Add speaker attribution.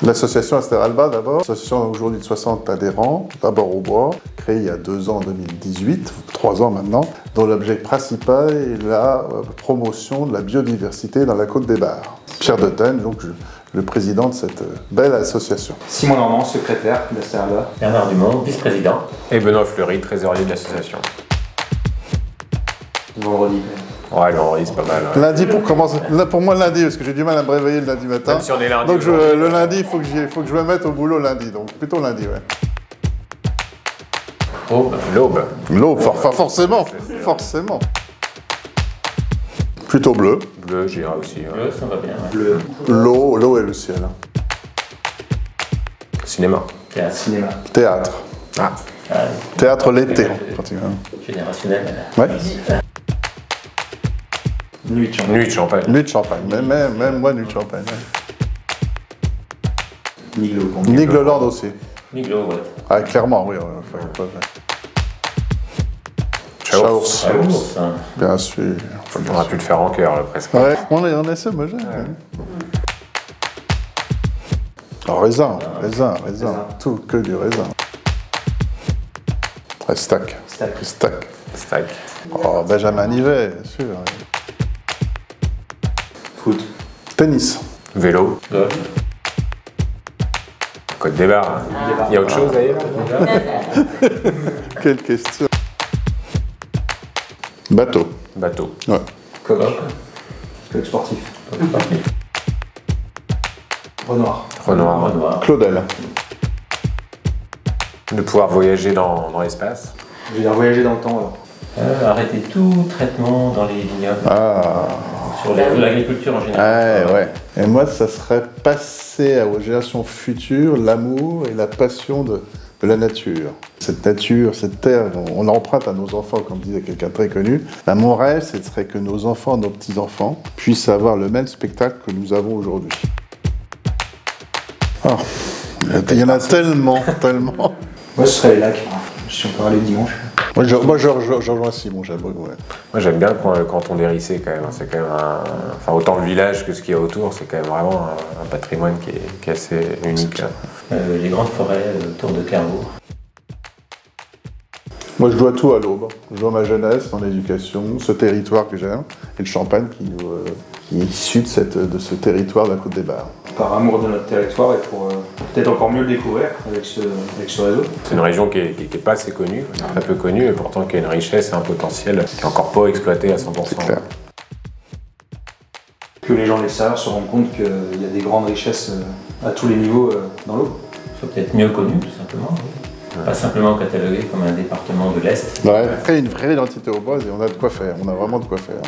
Speaker 1: L'association Asteralba, d'abord, association aujourd'hui de 60 adhérents, d'abord au bois, créée il y a 2 ans, en 2018, 3 ans maintenant, dont l'objet principal est la promotion de la biodiversité dans la Côte des Bars. Pierre Detain, donc le président de cette belle association.
Speaker 2: Simon Normand, secrétaire d'Asteralba.
Speaker 3: Bernard Dumont, vice-président.
Speaker 4: Et Benoît Fleury, trésorier de l'association.
Speaker 2: Vendredi.
Speaker 4: Ouais, le vendredi, c'est pas mal. Ouais.
Speaker 1: Lundi pour commencer. Pour moi, lundi, parce que j'ai du mal à me réveiller le lundi matin.
Speaker 4: Même si on est lundi.
Speaker 1: Donc le lundi, il faut que je me mette au boulot lundi. Donc plutôt lundi, ouais.
Speaker 4: Aube. L'aube.
Speaker 1: L'aube, forcément. Forcément. Plutôt bleu.
Speaker 4: Bleu, j'irai aussi. Ouais.
Speaker 3: Bleu, ça va bien. Ouais.
Speaker 2: Bleu.
Speaker 1: L'eau et le ciel.
Speaker 4: Cinéma.
Speaker 3: Théâtre.
Speaker 2: Cinéma.
Speaker 1: Théâtre.
Speaker 4: Ah.
Speaker 1: Théâtre l'été, pratiquement.
Speaker 3: Générationnel.
Speaker 1: Ouais.
Speaker 2: Nuit de champagne.
Speaker 4: Nuit de champagne.
Speaker 1: Nuit de champagne. Même moi, nuit de champagne. Ouais.
Speaker 2: Niglo.
Speaker 1: Nigloland aussi.
Speaker 3: Miglo, ouais.
Speaker 1: Ah, clairement, oui. Chaours.
Speaker 3: Chaours, hein.
Speaker 1: Bien sûr.
Speaker 4: On aurait pu le faire en cœur, là, presque.
Speaker 1: Ouais, on est ce homogène. Oh, raisin. Tout que du raisin. Ouais, stack.
Speaker 4: Stack.
Speaker 1: Oh, Benjamin Nivet, bien sûr.
Speaker 2: Foot.
Speaker 1: Tennis.
Speaker 4: Vélo.
Speaker 3: Golf.
Speaker 4: Côte des Bars. Il y a autre chose d'ailleurs?
Speaker 1: Quelle question. Bateau.
Speaker 4: Bateau.
Speaker 1: Ouais.
Speaker 2: Coq. Coq sportif. Renoir.
Speaker 4: Renoir.
Speaker 1: Claudel.
Speaker 4: De pouvoir voyager dans l'espace.
Speaker 2: Je vais dire voyager dans le temps alors.
Speaker 3: Arrêter tout traitement dans les vignobles.
Speaker 1: Ah.
Speaker 3: Sur l'agriculture en général.
Speaker 1: Ouais. Et moi, ça serait passer aux générations futures l'amour et la passion de la nature. Cette nature, cette terre, on l'emprunte à nos enfants, comme disait quelqu'un de très connu. Là, mon rêve, ce serait que nos enfants, nos petits-enfants, puissent avoir le même spectacle que nous avons aujourd'hui. Oh, il y en a tellement.
Speaker 2: Moi, ce serait les lacs. Si on peut aller le dimanche.
Speaker 1: Moi, je rejoins Simon, j'aime beaucoup. Ouais.
Speaker 4: Moi, j'aime bien le canton d'Hérissé, quand même. C'est quand même enfin, autant le village que ce qu'il y a autour, c'est quand même vraiment un patrimoine qui est assez unique.
Speaker 3: Les grandes forêts autour de Clairvaux.
Speaker 1: Moi, je dois tout à l'Aube. Je dois ma jeunesse, mon éducation, ce territoire que j'aime, et le champagne qui est issu de ce territoire de la Côte des Bars.
Speaker 2: Par amour de notre territoire et pour peut-être encore mieux le découvrir avec ce réseau.
Speaker 4: C'est une région qui est pas assez connue, très peu connue, et pourtant qui a une richesse et un potentiel qui n'est encore pas exploité à 100%.
Speaker 1: C'est clair.
Speaker 2: Que les gens de l'extérieur se rendent compte qu'il y a des grandes richesses à tous les niveaux dans l'eau.
Speaker 3: Il faut peut-être mieux connu, tout simplement. Oui. Pas simplement catalogué comme un département de l'Est.
Speaker 1: Ouais. Après, une vraie identité au bois et on a de quoi faire. On a vraiment de quoi faire.